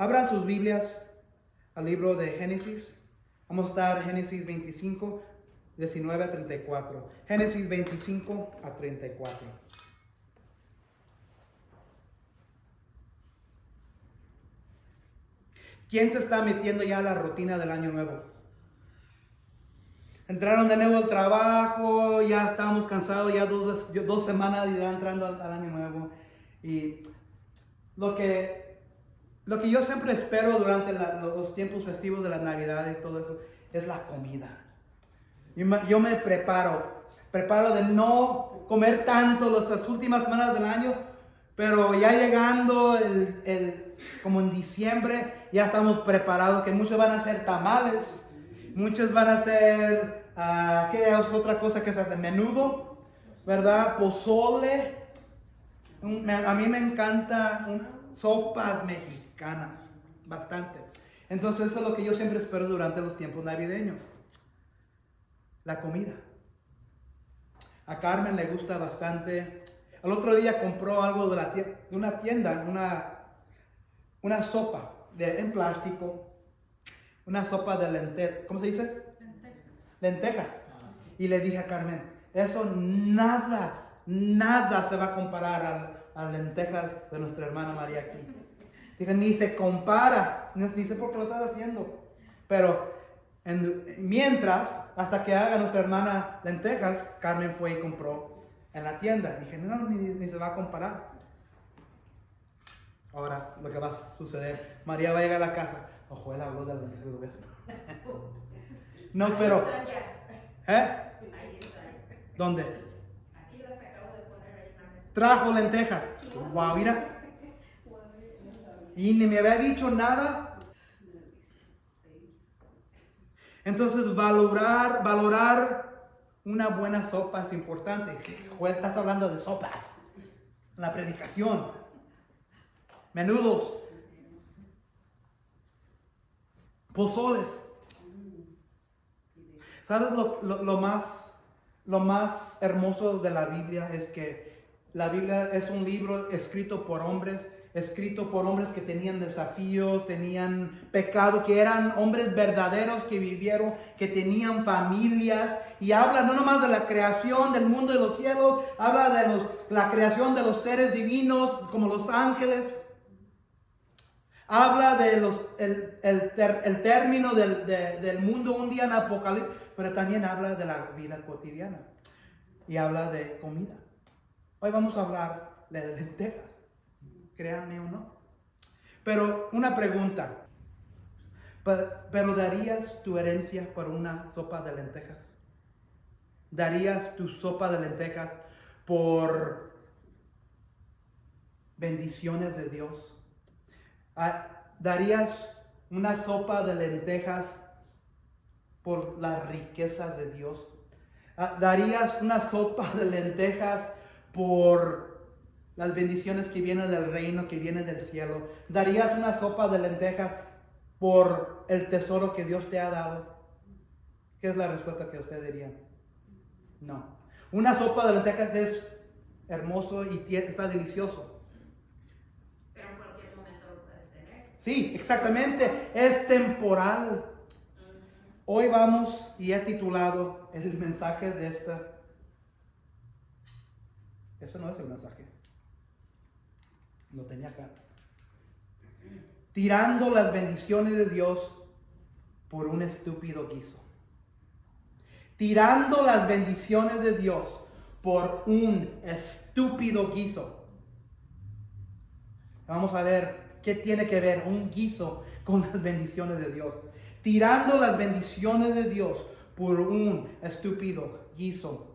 Abran sus Biblias al libro de Génesis. Vamos a estar en Génesis 25, 19 a 34. Génesis 25 a 34. ¿Quién se está metiendo ya a la rutina del año nuevo? Entraron de nuevo al trabajo, ya estábamos cansados, ya dos semanas ya entrando al año nuevo. Y lo que yo siempre espero durante los tiempos festivos de las Navidades, todo eso, es la comida. Yo me preparo de no comer tanto las últimas semanas del año, pero ya llegando como en diciembre, ya estamos preparados, que muchos van a hacer tamales, muchos van a hacer, ¿qué es otra cosa que se hace? Menudo, ¿verdad? Pozole. A mí me encantan sopas mexicanas, bastante. Entonces eso es lo que yo siempre espero durante los tiempos navideños. La comida. A Carmen le gusta bastante. El otro día compró algo de una tienda, una sopa en plástico, una sopa de lentejas. ¿Cómo se dice? Lentejas. Y le dije a Carmen, eso nada se va a comparar a lentejas de nuestra hermana María aquí. Dije, ni se compara, ni sé por qué lo estás haciendo. Pero mientras, hasta que haga nuestra hermana lentejas, Carmen fue y compró en la tienda. Dije, no, ni se va a comparar. Ahora, lo que va a suceder, María va a llegar a la casa. Ojo, él habló de las lentejas. No, pero... Ahí está. ¿Dónde? Aquí las acabo de poner ahí en la mesa. Trajo lentejas. Wow, mira. Y ni me había dicho nada. Entonces, valorar una buena sopa es importante. Joel, estás hablando de sopas. La predicación. Menudos. Pozoles. ¿Sabes lo más hermoso de la Biblia? Es que la Biblia es un libro escrito por hombres que tenían desafíos, tenían pecado, que eran hombres verdaderos que vivieron, que tenían familias, y habla no nomás de la creación del mundo de los cielos, habla de la creación de los seres divinos como los ángeles, habla de el término del mundo un día en Apocalipsis, pero también habla de la vida cotidiana y habla de comida. Hoy vamos a hablar de lentejas. Créanme o no. Pero una pregunta. ¿Pero darías tu herencia por una sopa de lentejas? ¿Darías tu sopa de lentejas por bendiciones de Dios? ¿Darías una sopa de lentejas por las riquezas de Dios? ¿Darías una sopa de lentejas por las bendiciones que vienen del reino, que vienen del cielo? ¿Darías una sopa de lentejas por el tesoro que Dios te ha dado? ¿Qué es la respuesta que usted diría? No. Una sopa de lentejas es hermoso y está delicioso. Pero en cualquier momento lo puedes tener. Sí, exactamente. Es temporal. Hoy vamos, y he titulado el mensaje de esta. Eso no es el mensaje. Lo tenía acá. Tirando las bendiciones de Dios por un estúpido guiso. Tirando las bendiciones de Dios por un estúpido guiso. Vamos a ver qué tiene que ver un guiso con las bendiciones de Dios. Tirando las bendiciones de Dios por un estúpido guiso.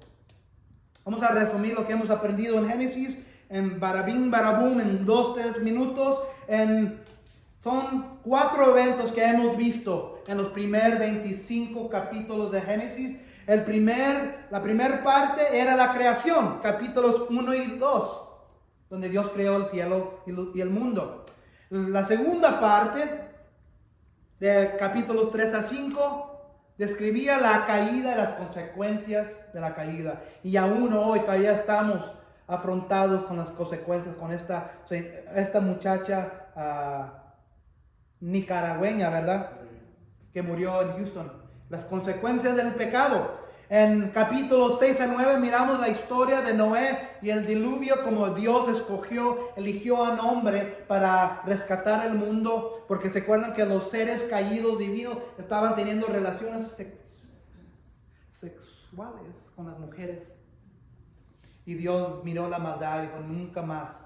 Vamos a resumir lo que hemos aprendido en Génesis en barabín, barabum, en 2-3 minutos. Son 4 eventos que hemos visto en los primeros 25 capítulos de Génesis. La primera parte era la creación, capítulos 1 y 2, donde Dios creó el cielo y el mundo. La segunda parte, de capítulos 3 a 5, describía la caída y las consecuencias de la caída. Y aún hoy todavía estamos afrontados con las consecuencias, con esta muchacha nicaragüeña, ¿verdad? Que murió en Houston. Las consecuencias del pecado. En capítulos 6 a 9 miramos la historia de Noé y el diluvio, como Dios eligió a un hombre para rescatar el mundo, porque se acuerdan que los seres caídos divinos estaban teniendo relaciones sexuales con las mujeres. Y Dios miró la maldad y dijo, nunca más.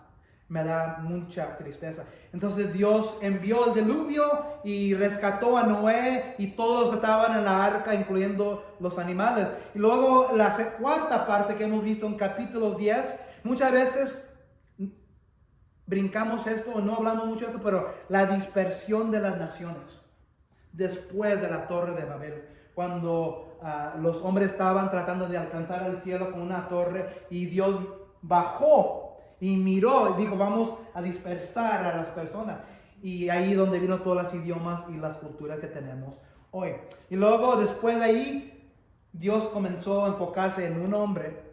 Me da mucha tristeza. Entonces Dios envió el diluvio y rescató a Noé y todos los que estaban en la arca, incluyendo los animales. Y luego la cuarta parte que hemos visto en capítulo 10, muchas veces brincamos esto o no hablamos mucho de esto, pero la dispersión de las naciones después de la torre de Babel. Cuando los hombres estaban tratando de alcanzar el cielo con una torre y Dios bajó y miró y dijo, vamos a dispersar a las personas. Y ahí donde vino todos los idiomas y las culturas que tenemos hoy. Y luego después de ahí, Dios comenzó a enfocarse en un hombre.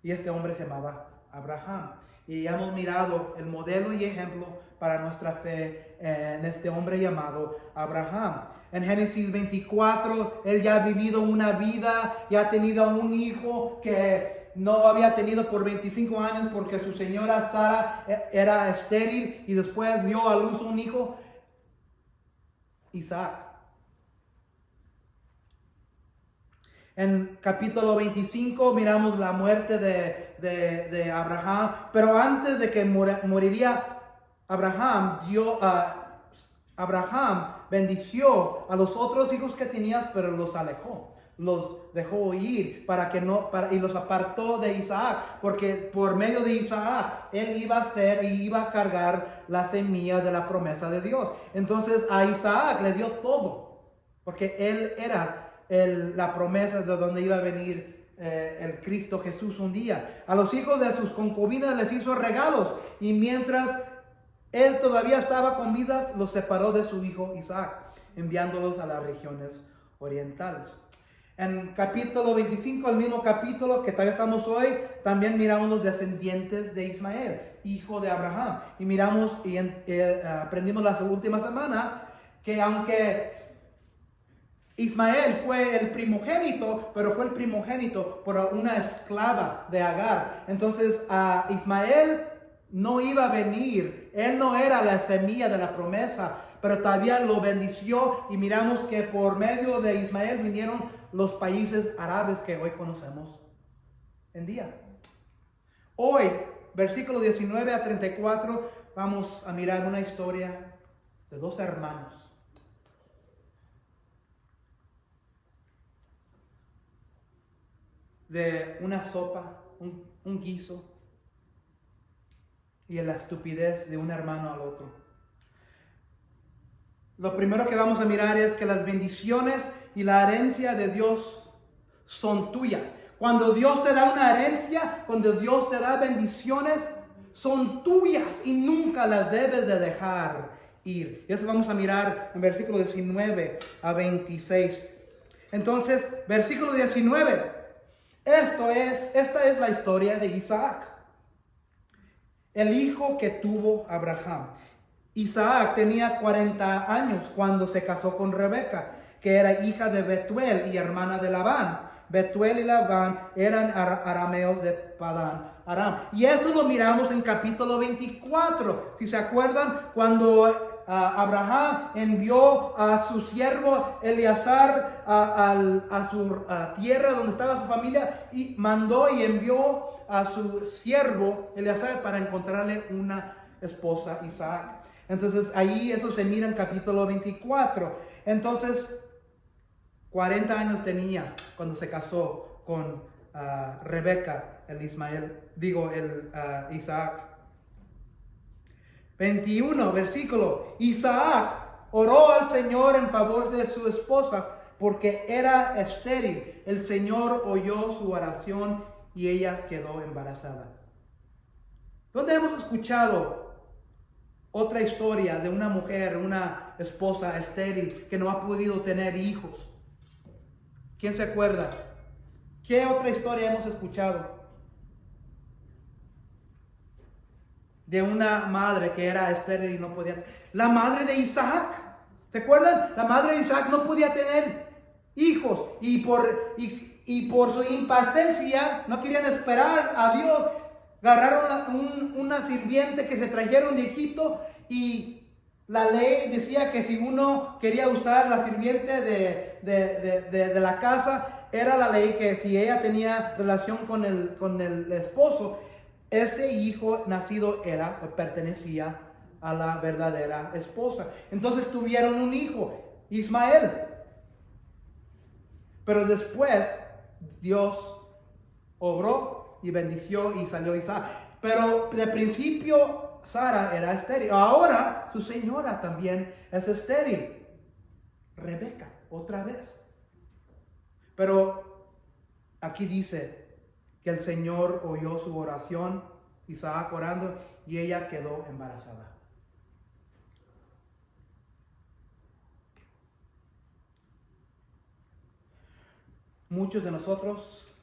Y este hombre se llamaba Abraham. Y hemos mirado el modelo y ejemplo para nuestra fe en este hombre llamado Abraham. En Génesis 24, él ya ha vivido una vida, ya ha tenido un hijo que no había tenido por 25 años porque su señora Sara era estéril y después dio a luz un hijo, Isaac. En capítulo 25 miramos la muerte de Abraham, pero antes de que moriría Abraham, Abraham bendició a los otros hijos que tenía, pero los alejó. Los dejó ir y los apartó de Isaac, porque por medio de Isaac él iba a cargar la semilla de la promesa de Dios. Entonces a Isaac le dio todo, porque él era la promesa de donde iba a venir el Cristo Jesús un día. A los hijos de sus concubinas les hizo regalos, y mientras él todavía estaba con vida, los separó de su hijo Isaac, enviándolos a las regiones orientales. En capítulo 25, el mismo capítulo que todavía estamos hoy, también miramos los descendientes de Ismael, hijo de Abraham. Y miramos y aprendimos la última semana que aunque Ismael fue el primogénito, pero fue el primogénito por una esclava de Agar. Entonces Ismael no iba a venir, él no era la semilla de la promesa, pero todavía lo bendició, y miramos que por medio de Ismael vinieron los países árabes que hoy conocemos en día. Hoy, versículo 19 a 34, vamos a mirar una historia de dos hermanos. De una sopa, un guiso, y la estupidez de un hermano al otro. Lo primero que vamos a mirar es que las bendiciones y la herencia de Dios son tuyas. Cuando Dios te da una herencia, cuando Dios te da bendiciones, son tuyas y nunca las debes de dejar ir. Y eso vamos a mirar en versículo 19 a 26. Entonces, versículo 19. Esta es la historia de Isaac, el hijo que tuvo Abraham. Isaac tenía 40 años cuando se casó con Rebeca, que era hija de Betuel y hermana de Labán. Betuel y Labán eran arameos de Padán Aram. Y eso lo miramos en capítulo 24. Si se acuerdan, cuando Abraham envió a su siervo Eleazar a su tierra donde estaba su familia, y mandó y envió a su siervo Eleazar para encontrarle una esposa, Isaac. Entonces ahí eso se mira en capítulo 24. Entonces 40 años tenía cuando se casó con Rebeca, el Isaac. 21, versículo. Isaac oró al Señor en favor de su esposa porque era estéril. El Señor oyó su oración y ella quedó embarazada. ¿Dónde hemos escuchado otra historia de una mujer, una esposa estéril que no ha podido tener hijos? ¿Quién se acuerda? ¿Qué otra historia hemos escuchado? De una madre que era estéril y no podía. La madre de Isaac. ¿Se acuerdan? La madre de Isaac no podía tener hijos y por su impaciencia no querían esperar a Dios. Agarraron una sirviente que se trajeron de Egipto y la ley decía que si uno quería usar la sirviente de la casa, era la ley que si ella tenía relación con el esposo, ese hijo nacido pertenecía a la verdadera esposa. Entonces tuvieron un hijo, Ismael. Pero después Dios obró y bendició y salió Isaac. Pero de principio Sara era estéril. Ahora su señora también es estéril. Rebeca, otra vez. Pero aquí dice que el Señor oyó su oración, Isaac orando, y ella quedó embarazada. Muchos de nosotros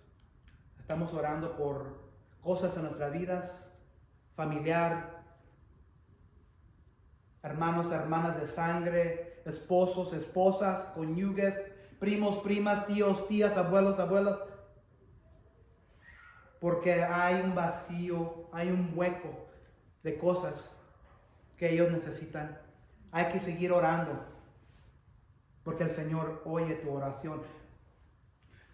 estamos orando por cosas en nuestras vidas, familiar, hermanos, hermanas de sangre, esposos, esposas, cónyuges, primos, primas, tíos, tías, abuelos, abuelas. Porque hay un vacío, hay un hueco de cosas que ellos necesitan. Hay que seguir orando, porque el Señor oye tu oración.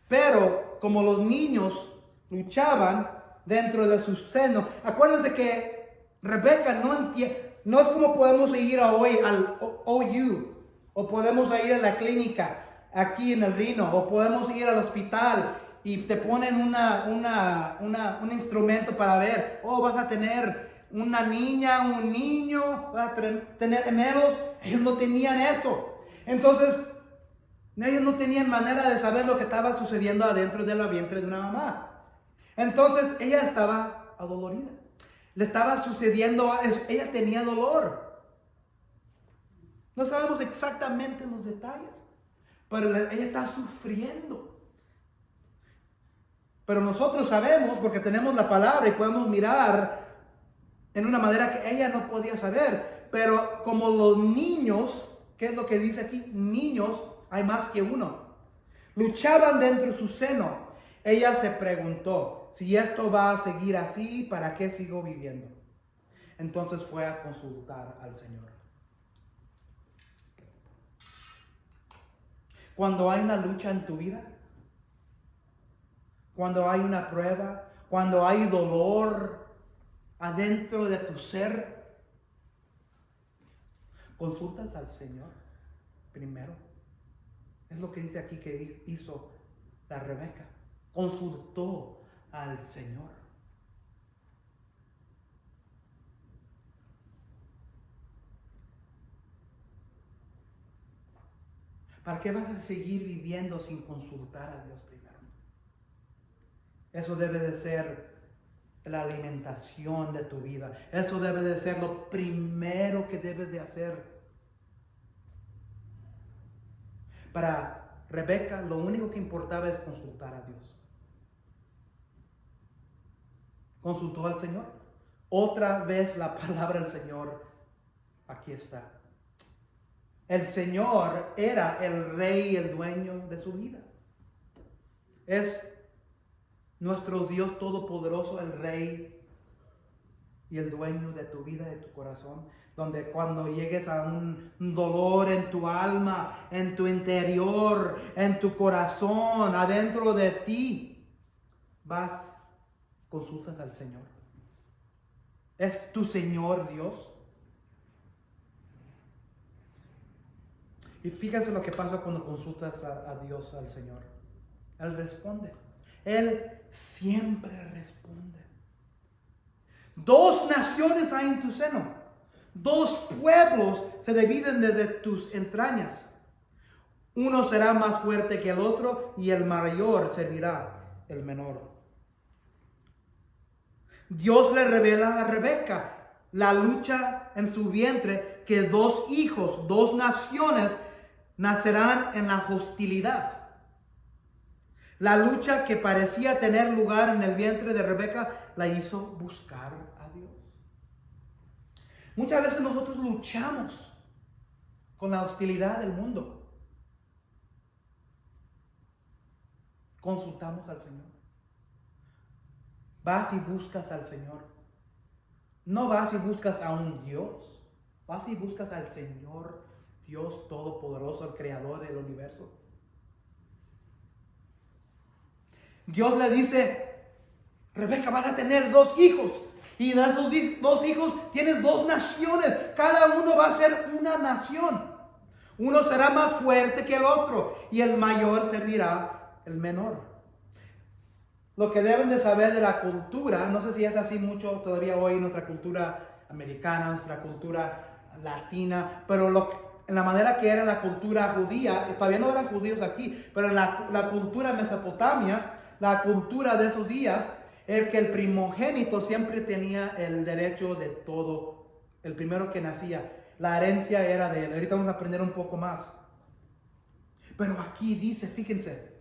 Pero como los niños luchaban dentro de su seno, acuérdense que Rebeca no es como podemos ir hoy al OU, o podemos ir a la clínica aquí en el Rino, o podemos ir al hospital y te ponen un instrumento para ver, vas a tener una niña, un niño, vas a tener gemelos. Ellos no tenían eso. Entonces, ellos no tenían manera de saber lo que estaba sucediendo adentro de la vientre de una mamá. Entonces, ella estaba adolorida. Le estaba sucediendo, ella tenía dolor. No sabemos exactamente los detalles, pero ella está sufriendo. Pero nosotros sabemos, porque tenemos la palabra y podemos mirar en una manera que ella no podía saber. Pero como los niños, ¿qué es lo que dice aquí? Niños, hay más que uno. Luchaban dentro de su seno. Ella se preguntó, si esto va a seguir así, ¿para qué sigo viviendo? Entonces fue a consultar al Señor. Cuando hay una lucha en tu vida, cuando hay una prueba, cuando hay dolor adentro de tu ser, consultas al Señor primero. Es lo que dice aquí que hizo la Rebeca. Consultó al Señor. ¿Para qué vas a seguir viviendo sin consultar a Dios primero? Eso debe de ser la alimentación de tu vida. Eso debe de ser lo primero que debes de hacer. Para Rebeca, lo único que importaba es consultar a Dios. Consultó al Señor. Otra vez la palabra del Señor, aquí está. El Señor era el rey y el dueño de su vida. Es nuestro Dios todopoderoso, el rey y el dueño de tu vida, de tu corazón. Donde cuando llegues a un dolor en tu alma, en tu interior, en tu corazón, adentro de ti, consultas al Señor. Es tu Señor Dios. Y fíjense lo que pasa cuando consultas a Dios, al Señor. Él responde. Él siempre responde. 2 naciones hay en tu seno. 2 pueblos se dividen desde tus entrañas. Uno será más fuerte que el otro y el mayor servirá el menor. Dios le revela a Rebeca la lucha en su vientre, que 2 hijos, 2 naciones nacerán en la hostilidad. La lucha que parecía tener lugar en el vientre de Rebeca la hizo buscar a Dios. Muchas veces nosotros luchamos con la hostilidad del mundo, consultamos al Señor. Vas y buscas al Señor. No vas y buscas a un Dios. Vas y buscas al Señor, Dios Todopoderoso, el Creador del universo. Dios le dice: Rebeca, vas a tener 2 hijos. Y de esos 2 hijos tienes 2 naciones. Cada uno va a ser una nación. Uno será más fuerte que el otro. Y el mayor servirá el menor. Lo que deben de saber de la cultura, no sé si es así mucho todavía hoy en nuestra cultura americana, nuestra cultura latina, pero en la manera que era la cultura judía, todavía no eran judíos aquí, pero en la cultura mesopotamia, la cultura de esos días, es que el primogénito siempre tenía el derecho de todo, el primero que nacía. La herencia era de él. Ahorita vamos a aprender un poco más. Pero aquí dice, fíjense,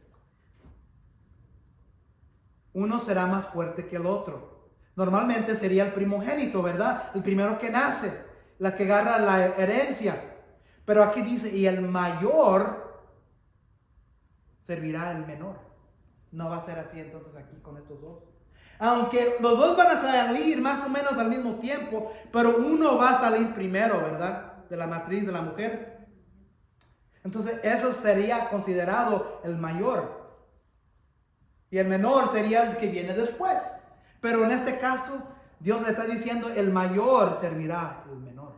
uno será más fuerte que el otro. Normalmente sería el primogénito, ¿verdad? El primero que nace, la que agarra la herencia. Pero aquí dice, y el mayor servirá al menor. No va a ser así entonces aquí con estos 2. Aunque los 2 van a salir más o menos al mismo tiempo, pero uno va a salir primero, ¿verdad? De la matriz de la mujer. Entonces eso sería considerado el mayor. Y el menor sería el que viene después. Pero en este caso, Dios le está diciendo, el mayor servirá al menor.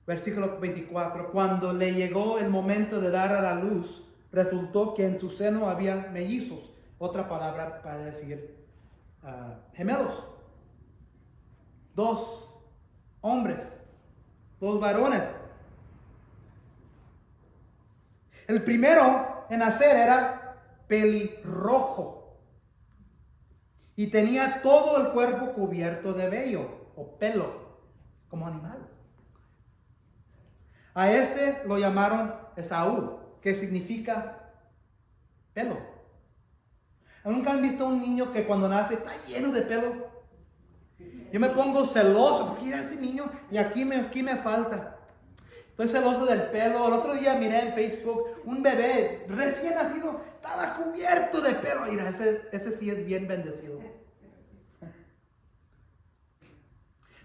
Versículo 24. Cuando le llegó el momento de dar a la luz, resultó que en su seno había mellizos. Otra palabra para decir gemelos. 2 hombres. 2 varones. El primero en nacer era pelirrojo y tenía todo el cuerpo cubierto de vello o pelo, como animal. A este lo llamaron Esaú, que significa pelo. ¿Nunca han visto a un niño que cuando nace está lleno de pelo? Yo me pongo celoso porque mira ese niño y aquí me falta. Estoy celoso del pelo. El otro día miré en Facebook un bebé recién nacido, estaba cubierto de pelo. Mira, ese sí es bien bendecido.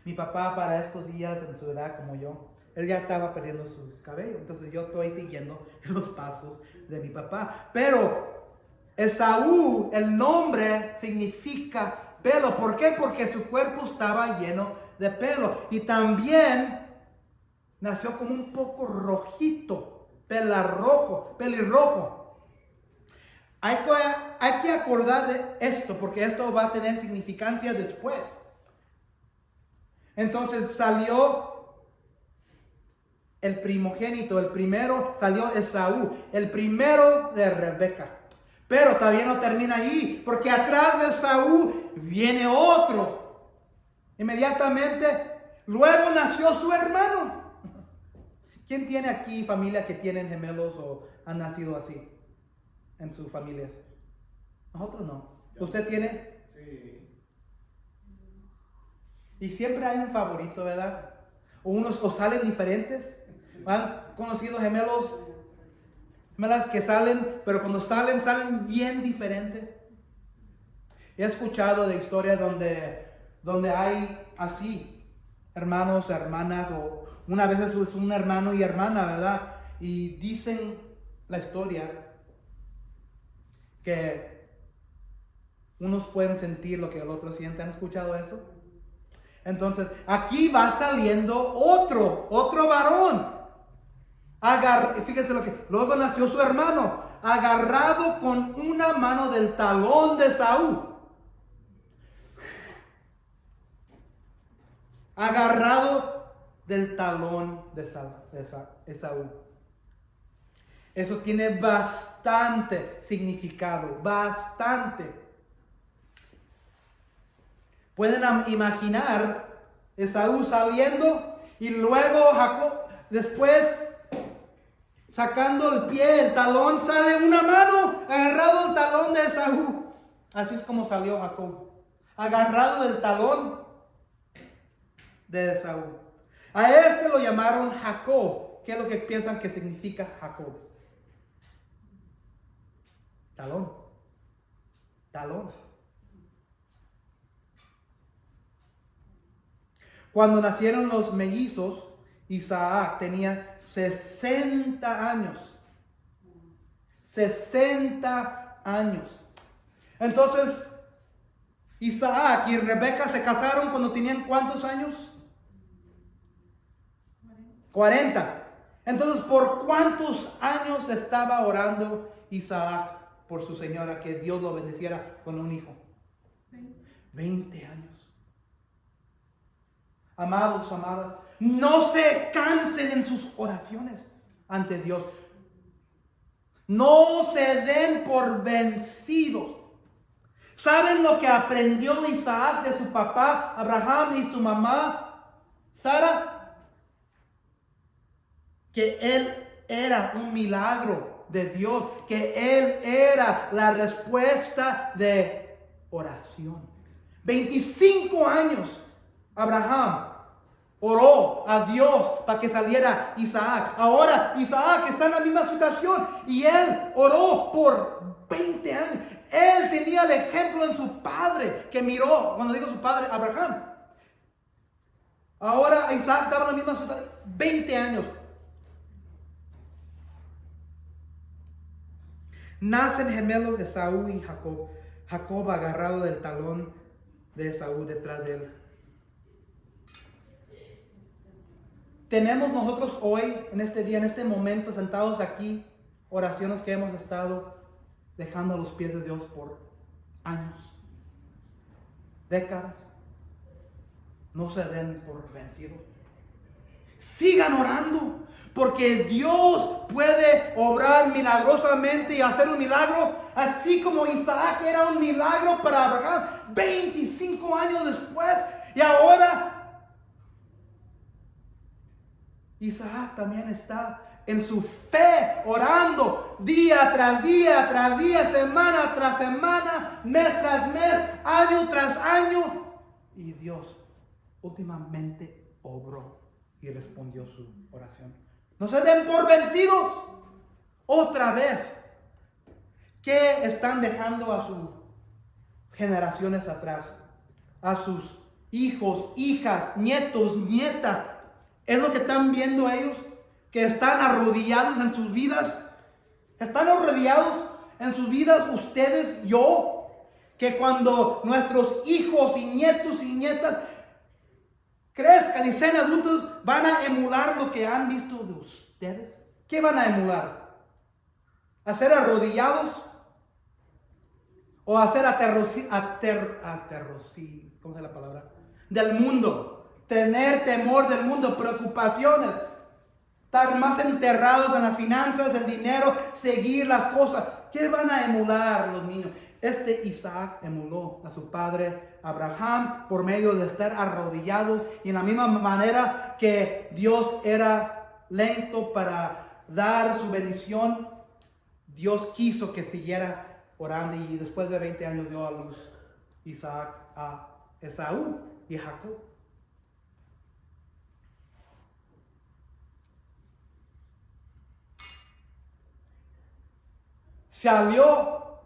Mi papá para estos días en su edad como yo, él ya estaba perdiendo su cabello. Entonces yo estoy siguiendo los pasos de mi papá. Pero Esaú, el nombre significa pelo. ¿Por qué? Porque su cuerpo estaba lleno de pelo. Y también nació como un poco rojito, pelirrojo. Hay que acordar de esto, porque esto va a tener significancia después. Entonces salió el primogénito, el primero salió Esaú, el primero de Rebeca. Pero todavía no termina ahí, porque atrás de Esaú viene otro. Inmediatamente, luego nació su hermano. ¿Quién tiene aquí familia que tienen gemelos o han nacido así en sus familias? Nosotros no. ¿Usted tiene? Sí. Y siempre hay un favorito, ¿verdad? O salen diferentes. ¿Han conocido gemelas que salen, pero cuando salen bien diferentes? He escuchado de historias donde hay así, hermanos, hermanas, o una vez es un hermano y hermana, ¿verdad? Y dicen la historia que unos pueden sentir lo que el otro siente. ¿Han escuchado eso? Entonces, aquí va saliendo otro varón. Fíjense luego nació su hermano, agarrado con una mano del talón de Esaú. Agarrado del talón de Esaú. Eso tiene bastante significado, bastante. Pueden imaginar Esaú saliendo y luego Jacob, después sacando el pie, el talón, sale una mano agarrado el talón de Esaú. Así es como salió Jacob. agarrado del talón de Esaú. A este lo llamaron Jacob. ¿Qué es lo que piensan que significa Jacob? Talón. Talón. Cuando nacieron los mellizos, Isaac tenía 60 años. 60 años. Entonces, Isaac y Rebeca se casaron cuando tenían ¿cuántos años? 40. Entonces, ¿por cuántos años estaba orando Isaac por su señora que Dios lo bendeciera con un hijo? 20 años. Amados, amadas, no se cansen en sus oraciones ante Dios. No se den por vencidos. ¿Saben lo que aprendió Isaac de su papá Abraham y su mamá Sara? Que él era un milagro de Dios, que él era la respuesta de oración. 25 años Abraham oró a Dios para que saliera Isaac. Ahora Isaac está en la misma situación y él oró por 20 años. Él tenía el ejemplo en su padre que miró, cuando digo su padre, Abraham. Ahora Isaac estaba en la misma situación, 20 años. Nacen gemelos Esaú y Jacob. Jacob agarrado del talón de Esaú detrás de él. Tenemos nosotros hoy, en este día, en este momento, sentados aquí, oraciones que hemos estado dejando a los pies de Dios por años, décadas. No se den por vencidos. Sigan orando, porque Dios puede obrar milagrosamente y hacer un milagro, así como Isaac era un milagro para Abraham 25 años después. Y ahora Isaac también está en su fe, orando día tras día, tras día, semana tras semana, mes tras mes, año tras año. Y Dios últimamente obró y respondió su oración. No se den por vencidos. Otra vez, ¿qué están dejando a sus generaciones atrás? A sus hijos, hijas, nietos, nietas. ¿Es lo que están viendo ellos? Que están arrodillados en sus vidas. ¿Están arrodillados en sus vidas ustedes, yo? Que cuando nuestros hijos y nietas crezcan y sean adultos, van a emular lo que han visto de ustedes. ¿Qué van a emular? ¿A ser arrodillados? ¿O a ser ¿cómo es la palabra? Del mundo. Tener temor del mundo, preocupaciones, estar más enterrados en las finanzas, el dinero, seguir las cosas. ¿Qué van a emular los niños? Isaac emuló a su padre Abraham por medio de estar arrodillados, y en la misma manera que Dios era lento para dar su bendición, Dios quiso que siguiera orando, y después de 20 años dio a luz Isaac a Esaú y a Jacob. Salió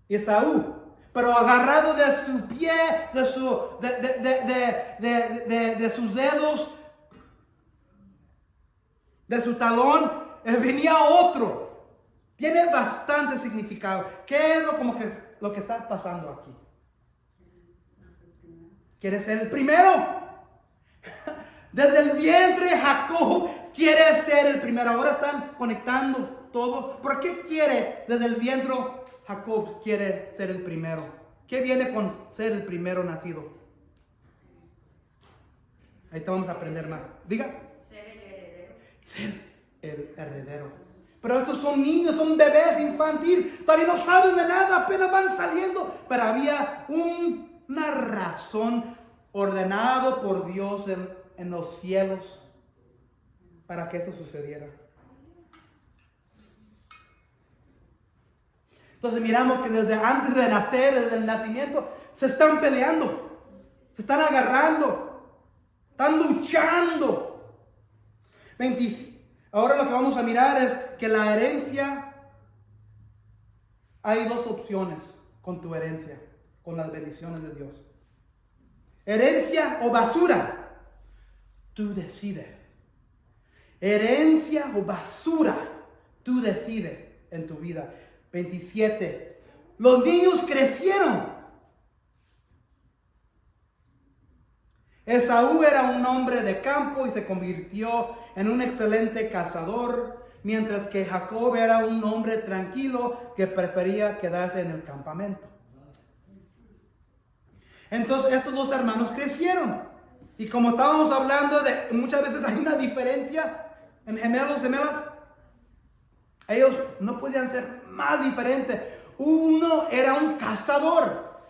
Esaú, pero agarrado de su pie, de sus dedos, de su talón, venía otro. Tiene bastante significado. ¿Qué es lo que está pasando aquí? ¿Quiere ser el primero? Desde el vientre Jacob quiere ser el primero. Ahora están conectando todo. ¿Por qué quiere desde el vientre Jacob quiere ser el primero? ¿Qué viene con ser el primero nacido? Ahí te vamos a aprender más. Diga. Ser el heredero. Ser el heredero. Pero estos son niños, son bebés infantiles. Todavía no saben de nada, apenas van saliendo. Pero había una razón ordenado por Dios en los cielos para que esto sucediera. Entonces miramos que desde antes de nacer, desde el nacimiento, se están peleando, se están agarrando, están luchando. Ahora lo que vamos a mirar es que la herencia, hay dos opciones con tu herencia, con las bendiciones de Dios. Herencia o basura, tú decides. Herencia o basura, tú decides en tu vida. 27. Los niños crecieron. Esaú era un hombre de campo y se convirtió en un excelente cazador, mientras que Jacob era un hombre tranquilo que prefería quedarse en el campamento. Entonces estos dos hermanos crecieron. Y como estábamos hablando de, muchas veces hay una diferencia en gemelos, gemelas. Ellos no podían ser más diferentes. Uno era un cazador.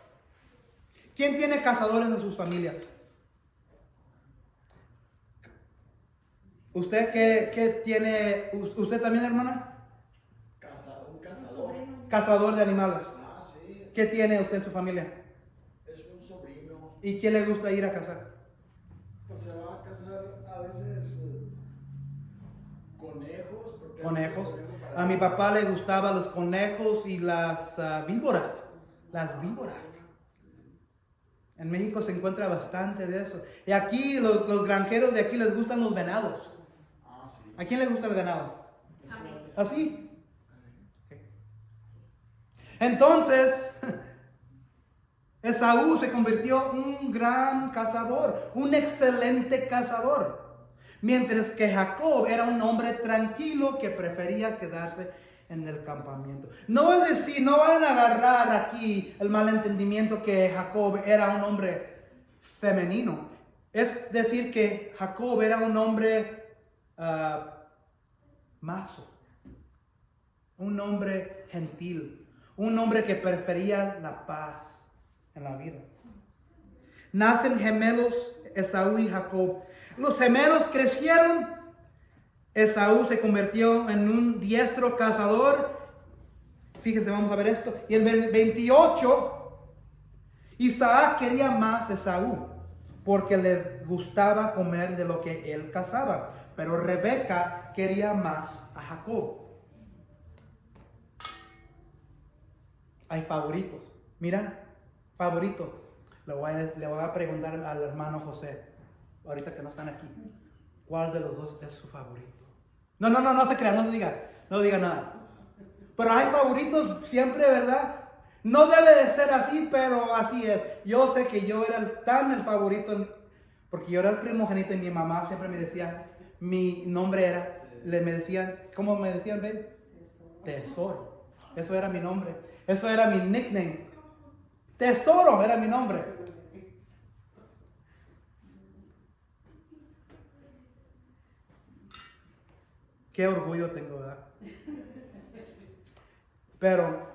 ¿Quién tiene cazadores en sus familias? ¿Usted qué tiene? ¿Usted también, hermana? Un cazador. Cazador de animales. Ah, sí. ¿Qué tiene usted en su familia? Es un sobrino. ¿Y quién le gusta ir a cazar? Pues se va a cazar a veces conejos. Porque Conejos. para A mi papá le gustaban los conejos y las víboras. Las víboras. En México se encuentra bastante de eso. Y aquí los granjeros de aquí les gustan los venados. Ah, sí. ¿A quién le gusta el venado? A mí. ¿Así? Okay. Entonces, Esaú se convirtió en un gran cazador, un excelente cazador. Mientras que Jacob era un hombre tranquilo que prefería quedarse en el campamento. No es decir, no van a agarrar aquí el malentendimiento que Jacob era un hombre femenino. Es decir que Jacob era un hombre mazo, un hombre gentil, un hombre que prefería la paz en la vida. Nacen gemelos Esaú y Jacob. Los gemelos crecieron. Esaú se convirtió en un diestro cazador. Fíjense, vamos a ver esto. Y en el 28, Isaac quería más a Esaú porque les gustaba comer de lo que él cazaba. Pero Rebeca quería más a Jacob. Hay favoritos. Miran, favoritos. Le voy a preguntar al hermano José, ahorita que no están aquí, ¿cuál de los dos es su favorito? No se crean, no diga nada. Pero hay favoritos siempre, ¿verdad? No debe de ser así, pero así es. Yo sé que yo era el favorito, porque yo era el primogénito y mi mamá siempre me decía, mi nombre era, me decían, ¿cómo me decían, Ben? Tesoro. Eso era mi nombre. Eso era mi nickname. Tesoro era mi nombre. Qué orgullo tengo, ¿verdad? Pero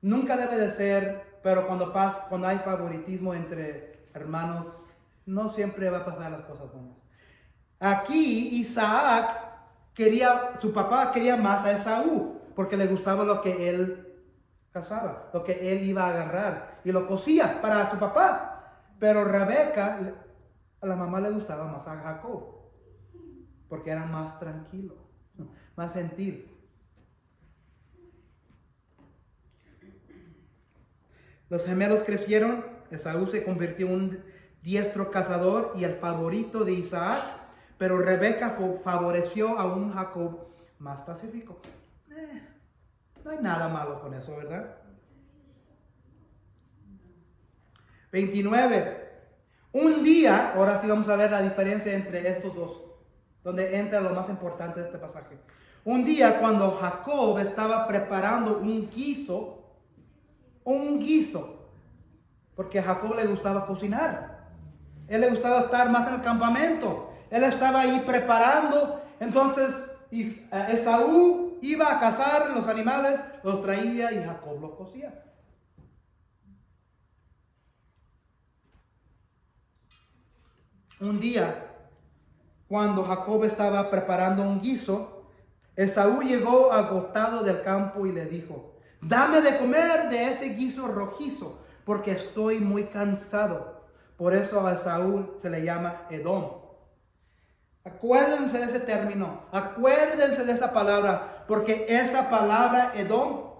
nunca debe de ser, pero cuando hay favoritismo entre hermanos, no siempre va a pasar las cosas buenas. Aquí Isaac su papá quería más a Esaú, porque le gustaba lo que él cazaba, lo que él iba a agarrar, y lo cosía para su papá. Pero Rebeca, a la mamá le gustaba más a Jacob, porque era más tranquilo, más gentil. Los gemelos crecieron, Esaú se convirtió en un diestro cazador y el favorito de Isaac, pero Rebeca favoreció a un Jacob más pacífico. No hay nada malo con eso, ¿verdad? 29. Un día, ahora sí vamos a ver la diferencia entre estos dos, donde entra lo más importante de este pasaje. Un día cuando Jacob estaba preparando un guiso, porque a Jacob le gustaba cocinar. Él le gustaba estar más en el campamento. Él estaba ahí preparando. Entonces Esaú iba a cazar los animales, los traía y Jacob los cocía. Un día, cuando Jacob estaba preparando un guiso, Esaú llegó agotado del campo y le dijo: dame de comer de ese guiso rojizo, porque estoy muy cansado. Por eso a Esaú se le llama Edom. Acuérdense de ese término, acuérdense de esa palabra, porque esa palabra Edom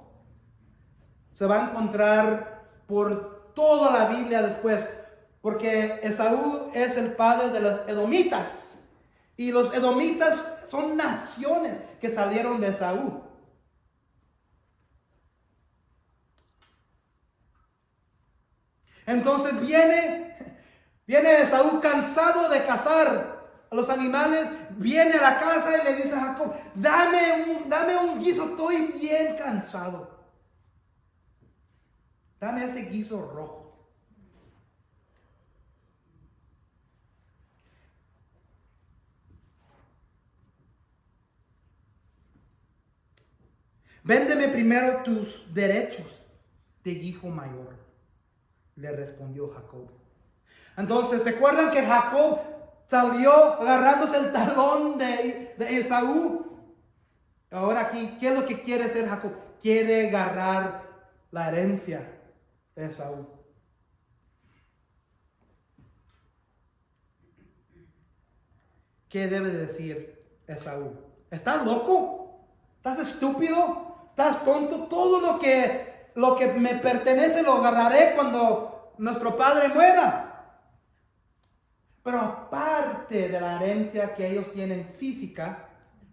se va a encontrar por toda la Biblia después, porque Esaú es el padre de los edomitas, y los edomitas son naciones que salieron de Esaú. Entonces viene Esaú cansado de cazar a los animales, viene a la casa y le dice a Jacob, dame un guiso, estoy bien cansado. Dame ese guiso rojo. Véndeme primero tus derechos de hijo mayor, le respondió Jacob. Entonces, ¿se acuerdan que Jacob salió agarrándose el talón de Esaú? Ahora aquí, ¿qué es lo que quiere hacer Jacob? Quiere agarrar la herencia de Esaú. ¿Qué debe decir Esaú? ¿Estás loco? ¿Estás estúpido? ¿Estás tonto? Todo lo que me pertenece lo agarraré cuando nuestro padre muera. Pero aparte de la herencia que ellos tienen física,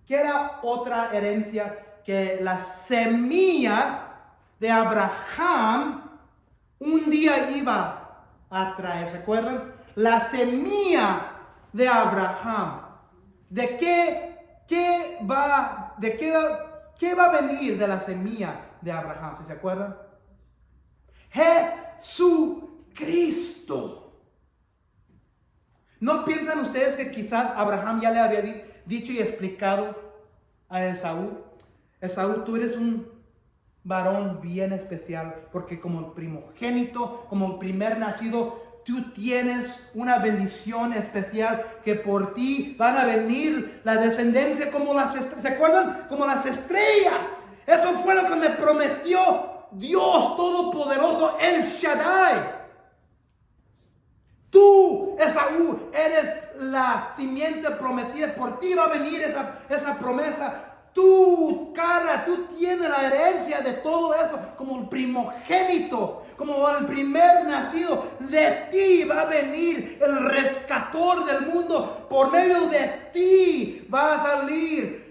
¿qué era otra herencia? Que la semilla de Abraham un día iba a traer. ¿Se acuerdan? La semilla de Abraham. ¿De qué va a venir de la semilla de Abraham? ¿Sí se acuerdan? Jesucristo. ¿No piensan ustedes que quizás Abraham ya le había dicho y explicado a Esaú? Esaú, tú eres un varón bien especial, porque como el primogénito, como el primer nacido, tú tienes una bendición especial, que por ti van a venir la descendencia como las estrellas. ¿Se acuerdan? Como las estrellas. Eso fue lo que me prometió Dios Todopoderoso, El Shaddai. Tú, Esaú, eres la simiente prometida. Por ti va a venir esa promesa. Tú tienes la herencia de todo eso, como el primogénito, como el primer nacido. De ti va a venir el rescatador del mundo. Por medio de ti va a salir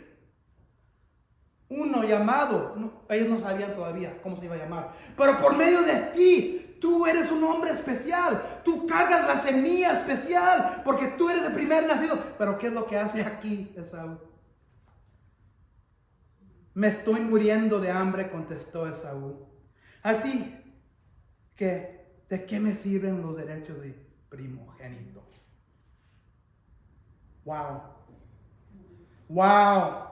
uno llamado, ellos no sabían todavía cómo se iba a llamar, pero por medio de ti, tú eres un hombre especial. Tú cargas la semilla especial, porque tú eres el primer nacido. Pero ¿qué es lo que hace aquí Esaú? Me estoy muriendo de hambre, contestó Esaú. Así que, ¿de qué me sirven los derechos de primogénito? Wow. Wow.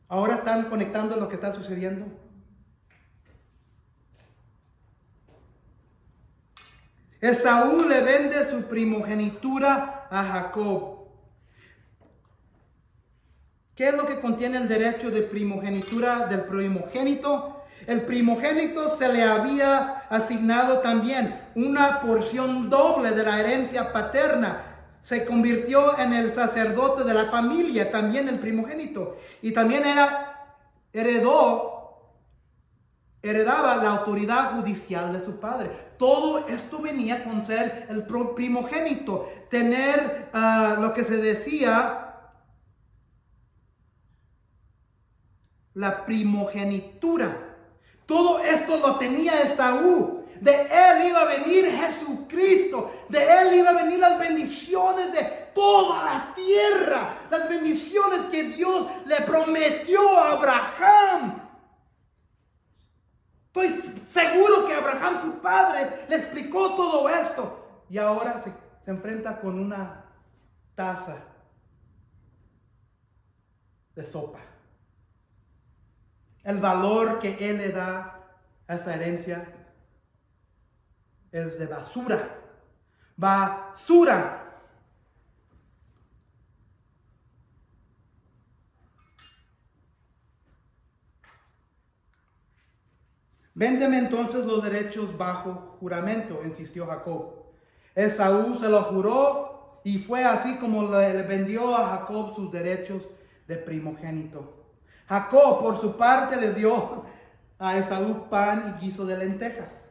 Ahora están conectando lo que está sucediendo. Esaú le vende su primogenitura a Jacob. ¿Qué es lo que contiene el derecho de primogenitura del primogénito? El primogénito se le había asignado también una porción doble de la herencia paterna. Se convirtió en el sacerdote de la familia, también el primogénito. Y también heredaba la autoridad judicial de su padre. Todo esto venía con ser el primogénito. Tener lo que se decía la primogenitura. Todo esto lo tenía Esaú. De él iba a venir Jesucristo. De él iba a venir las bendiciones de toda la tierra. Las bendiciones que Dios le prometió a Abraham. Estoy seguro que Abraham, su padre, le explicó todo esto. Y ahora se enfrenta con una taza de sopa. El valor que él le da a esa herencia es de basura. Basura. Véndeme entonces los derechos bajo juramento, insistió Jacob. Esaú se lo juró y fue así como le vendió a Jacob sus derechos de primogénito. Jacob, por su parte, le dio a Esaú pan y guiso de lentejas.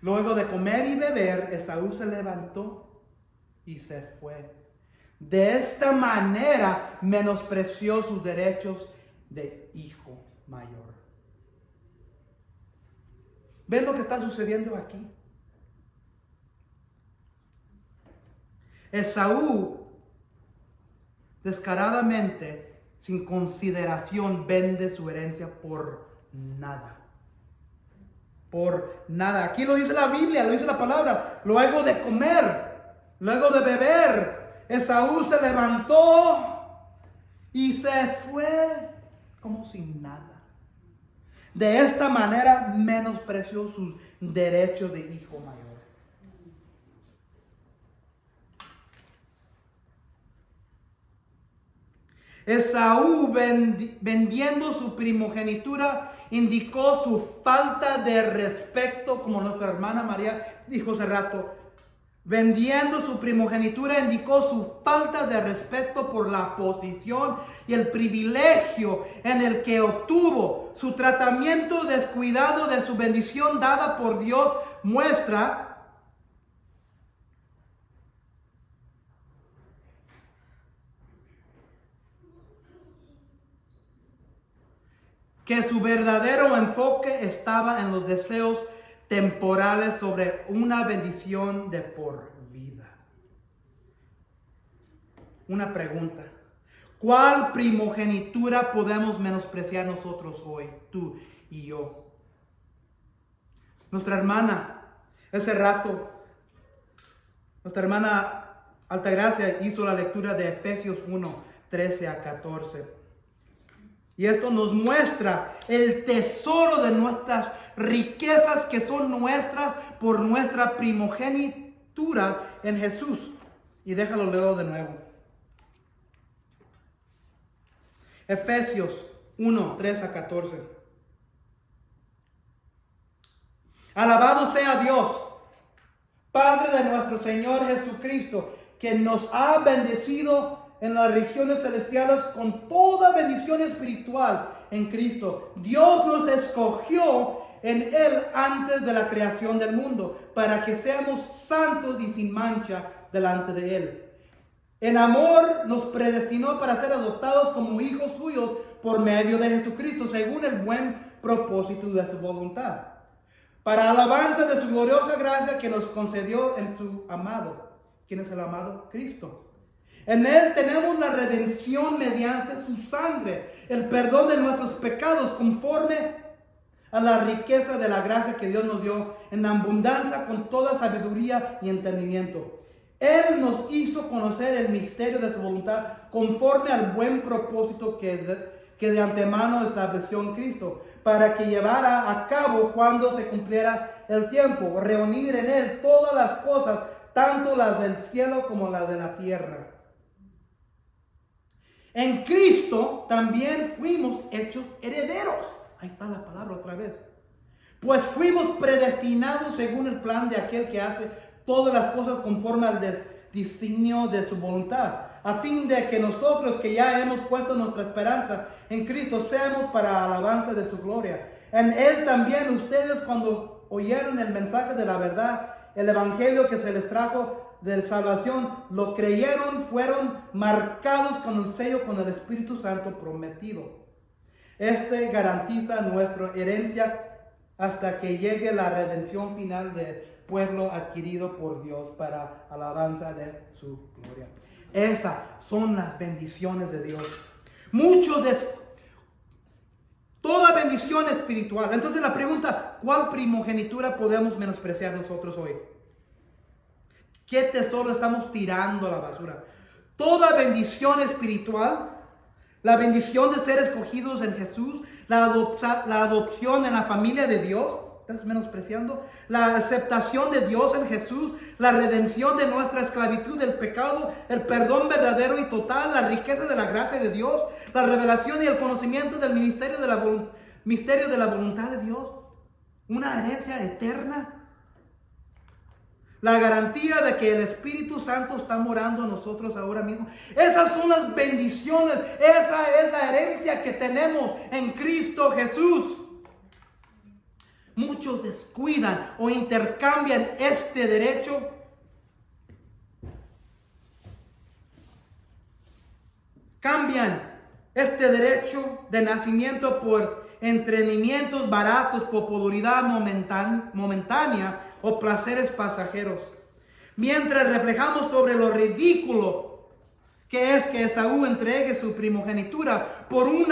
Luego de comer y beber, Esaú se levantó y se fue. De esta manera menospreció sus derechos de hijo mayor. ¿Ven lo que está sucediendo aquí? Esaú, descaradamente, sin consideración, vende su herencia por nada. Por nada. Aquí lo dice la Biblia, lo dice la palabra. Luego de comer, luego de beber, Esaú se levantó y se fue como sin nada. De esta manera menospreció sus derechos de hijo mayor. Esaú, vendiendo su primogenitura, indicó su falta de respeto, como nuestra hermana María dijo hace rato. Vendiendo su primogenitura indicó su falta de respeto por la posición y el privilegio en el que obtuvo. Su tratamiento descuidado de su bendición dada por Dios muestra que su verdadero enfoque estaba en los deseos temporales sobre una bendición de por vida. Una pregunta: ¿cuál primogenitura podemos menospreciar nosotros hoy, tú y yo? Nuestra hermana, ese rato, nuestra hermana Altagracia hizo la lectura de Efesios 1, 13 a 14. Y esto nos muestra el tesoro de nuestras riquezas que son nuestras por nuestra primogenitura en Jesús. Y déjalo leo de nuevo. Efesios 1, 3 a 14. Alabado sea Dios, Padre de nuestro Señor Jesucristo, que nos ha bendecido en las regiones celestiales con toda bendición espiritual en Cristo. Dios nos escogió en Él antes de la creación del mundo, para que seamos santos y sin mancha delante de Él. En amor nos predestinó para ser adoptados como hijos suyos por medio de Jesucristo, según el buen propósito de su voluntad, para alabanza de su gloriosa gracia que nos concedió en su amado. ¿Quién es el amado? Cristo. En Él tenemos la redención mediante su sangre, el perdón de nuestros pecados conforme a la riqueza de la gracia que Dios nos dio en abundancia con toda sabiduría y entendimiento. Él nos hizo conocer el misterio de su voluntad conforme al buen propósito que de antemano estableció en Cristo, para que llevara a cabo cuando se cumpliera el tiempo, reunir en Él todas las cosas, tanto las del cielo como las de la tierra. En Cristo también fuimos hechos herederos. Ahí está la palabra otra vez. Pues fuimos predestinados según el plan de aquel que hace todas las cosas conforme al designio de su voluntad, a fin de que nosotros que ya hemos puesto nuestra esperanza en Cristo seamos para alabanza de su gloria. En Él también ustedes, cuando oyeron el mensaje de la verdad, el evangelio que se les trajo de salvación, lo creyeron, fueron marcados con el sello, con el Espíritu Santo prometido. Este garantiza nuestra herencia hasta que llegue la redención final del pueblo adquirido por Dios para alabanza de su gloria. Esas son las bendiciones de Dios. Toda bendición espiritual. Entonces la pregunta: ¿cuál primogenitura podemos menospreciar nosotros hoy? ¿Qué tesoro estamos tirando a la basura? Toda bendición espiritual, la bendición de ser escogidos en Jesús, la adopción en la familia de Dios, estás menospreciando la aceptación de Dios en Jesús, la redención de nuestra esclavitud del pecado, el perdón verdadero y total, la riqueza de la gracia de Dios, la revelación y el conocimiento del misterio de la voluntad de Dios, una herencia eterna. La garantía de que el Espíritu Santo está morando en nosotros ahora mismo. Esas son las bendiciones. Esa es la herencia que tenemos en Cristo Jesús. Muchos descuidan o intercambian este derecho de nacimiento por entretenimientos baratos, popularidad momentánea o placeres pasajeros. Mientras reflejamos sobre lo ridículo que es que Esaú entregue su primogenitura por un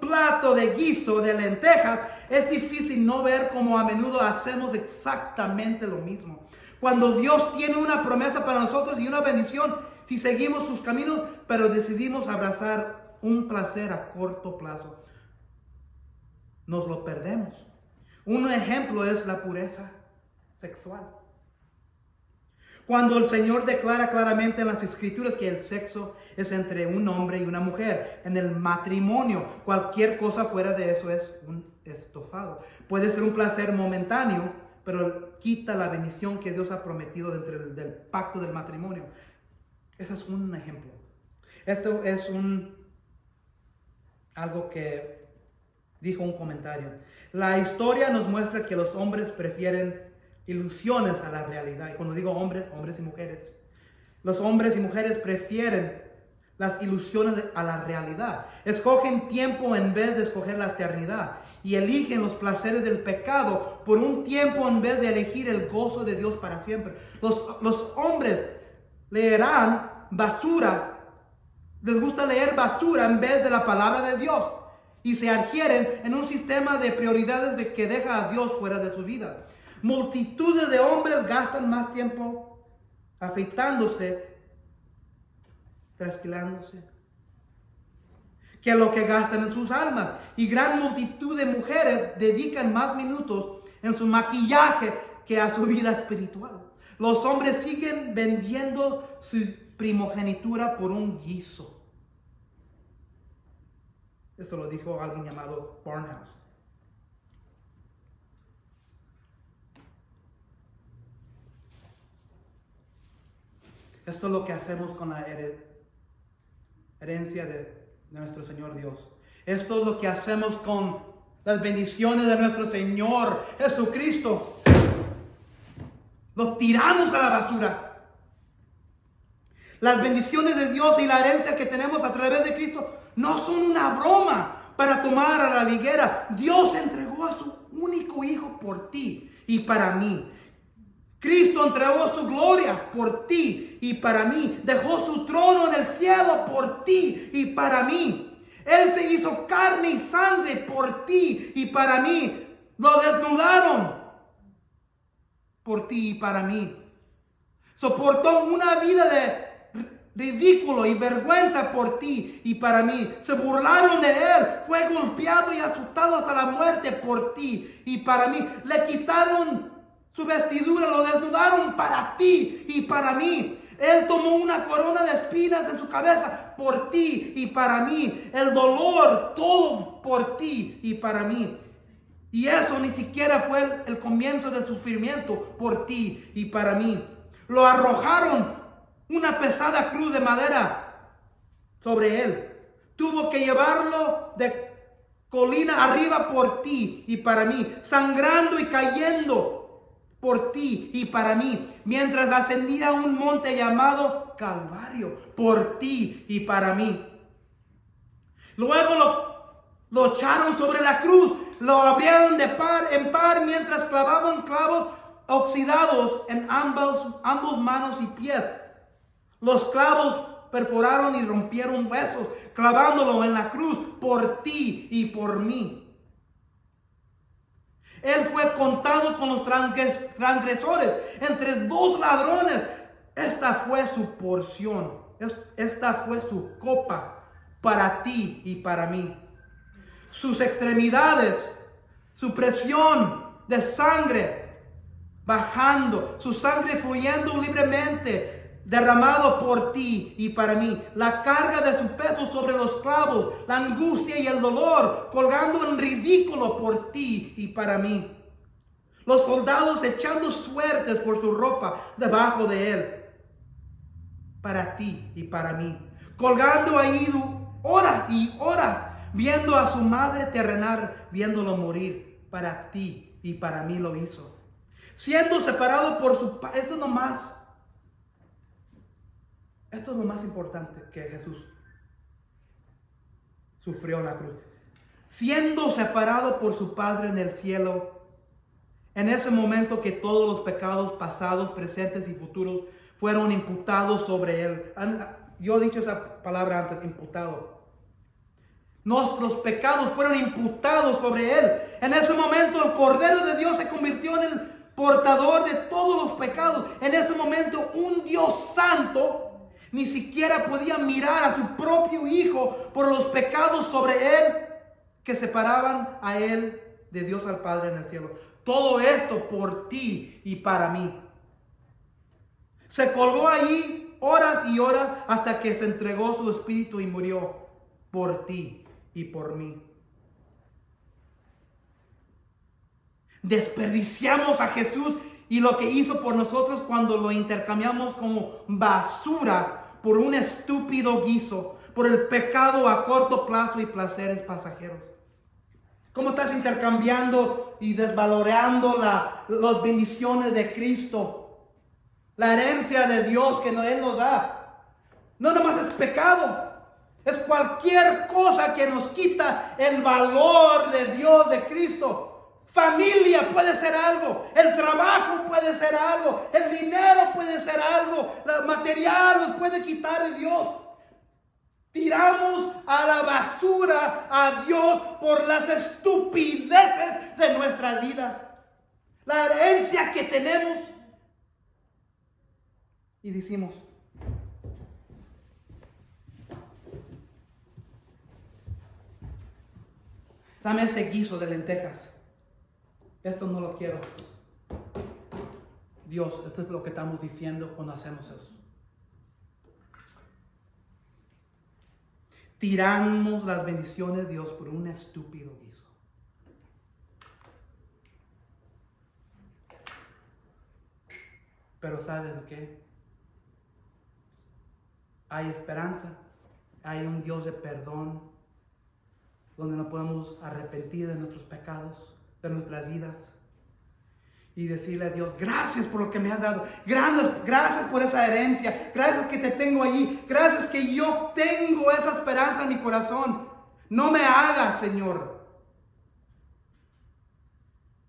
plato de guiso de lentejas, es difícil no ver cómo a menudo hacemos exactamente lo mismo. Cuando Dios tiene una promesa para nosotros y una bendición, si seguimos sus caminos, pero decidimos abrazar un placer a corto plazo, nos lo perdemos. Un ejemplo es la pureza sexual. Cuando el Señor declara claramente en las Escrituras que el sexo es entre un hombre y una mujer, en el matrimonio, cualquier cosa fuera de eso es un estofado. Puede ser un placer momentáneo, pero quita la bendición que Dios ha prometido dentro del pacto del matrimonio. Ese es un ejemplo. Esto es algo que dijo un comentario. La historia nos muestra que los hombres prefieren ilusiones a la realidad. Y cuando digo hombres, hombres y mujeres. Los hombres y mujeres prefieren las ilusiones a la realidad. Escogen tiempo en vez de escoger la eternidad. Y eligen los placeres del pecado por un tiempo en vez de elegir el gozo de Dios para siempre. Los hombres leerán basura. Les gusta leer basura en vez de la palabra de Dios. Y se adhieren en un sistema de prioridades de que deja a Dios fuera de su vida. Multitudes de hombres gastan más tiempo afeitándose, trasquilándose, que lo que gastan en sus almas. Y gran multitud de mujeres dedican más minutos en su maquillaje que a su vida espiritual. Los hombres siguen vendiendo su primogenitura por un guiso. Esto lo dijo alguien llamado Barnhouse. Esto es lo que hacemos con la herencia de nuestro Señor Dios. Esto es lo que hacemos con las bendiciones de nuestro Señor Jesucristo. Lo tiramos a la basura. Las bendiciones de Dios y la herencia que tenemos a través de Cristo no son una broma para tomar a la ligera. Dios entregó a su único Hijo por ti y para mí. Cristo entregó su gloria por ti y para mí. Dejó su trono en el cielo por ti y para mí. Él se hizo carne y sangre por ti y para mí. Lo desnudaron por ti y para mí. Soportó una vida de ridículo y vergüenza por ti y para mí. Se burlaron de él. Fue golpeado y azotado hasta la muerte por ti y para mí. Le quitaron su vestidura, lo desnudaron para ti y para mí. Él tomó una corona de espinas en su cabeza por ti y para mí. El dolor, todo por ti y para mí. Y eso ni siquiera fue el comienzo del sufrimiento por ti y para mí. Lo arrojaron una pesada cruz de madera sobre él. Tuvo que llevarlo de colina arriba por ti y para mí, sangrando y cayendo por ti y para mí, mientras ascendía un monte llamado Calvario por ti y para mí. Luego lo echaron sobre la cruz, lo abrieron de par en par mientras clavaban clavos oxidados en ambos manos y pies. Los clavos perforaron y rompieron huesos, clavándolo en la cruz por ti y por mí. Él fue contado con los transgresores, entre dos ladrones. Esta fue su porción, esta fue su copa para ti y para mí. Sus extremidades su presión de sangre bajando, su sangre fluyendo libremente, derramado por ti y para mí, la carga de su peso sobre los clavos, la angustia y el dolor, colgando en ridículo por ti y para mí. Los soldados echando suertes por su ropa debajo de él, para ti y para mí, colgando ahí horas y horas, viendo a su madre terrenal, viéndolo morir, para ti y para mí lo hizo. Siendo separado por su padre. Esto es lo más importante que Jesús sufrió en la cruz. Siendo separado por su Padre en el cielo, en ese momento que todos los pecados pasados, presentes y futuros fueron imputados sobre él. Yo he dicho esa palabra antes, imputado. Nuestros pecados fueron imputados sobre él. En ese momento el Cordero de Dios se convirtió en el portador de todos los pecados. En ese momento un Dios santo ni siquiera podía mirar a su propio Hijo por los pecados sobre él que separaban a él de Dios al Padre en el cielo. Todo esto por ti y para mí. Se colgó allí horas y horas hasta que se entregó su espíritu y murió por ti y por mí. Desperdiciamos a Jesús y lo que hizo por nosotros cuando lo intercambiamos como basura por un estúpido guiso, por el pecado a corto plazo y placeres pasajeros. ¿Cómo estás intercambiando y desvalorando las bendiciones de Cristo? La herencia de Dios que Él nos da. No nomás es pecado. Es cualquier cosa que nos quita el valor de Dios, de Cristo. Familia puede ser algo. El trabajo puede ser algo. El dinero puede ser algo. El material nos puede quitar de Dios. Tiramos a la basura a Dios por las estupideces de nuestras vidas. La herencia que tenemos. Y decimos, dame ese guiso de lentejas. Esto no lo quiero. Dios, esto es lo que estamos diciendo cuando hacemos eso. Tiramos las bendiciones de Dios por un estúpido guiso. Pero ¿sabes qué? Hay esperanza. Hay un Dios de perdón, donde nos podemos arrepentir de nuestros pecados, de nuestras vidas, y decirle a Dios, gracias por lo que me has dado, gracias por esa herencia, gracias que te tengo allí, gracias que yo tengo esa esperanza en mi corazón. No me hagas, Señor,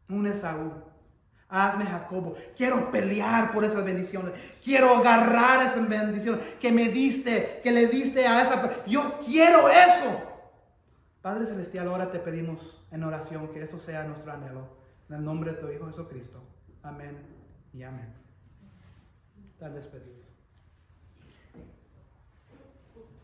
un Esaú. Hazme Jacobo. Quiero pelear por esas bendiciones. Quiero agarrar esas bendiciones que me diste, que le diste a esa. Yo quiero eso. Padre Celestial, ahora te pedimos en oración que eso sea nuestro anhelo. En el nombre de tu Hijo Jesucristo. Amén y amén. Están despedidos.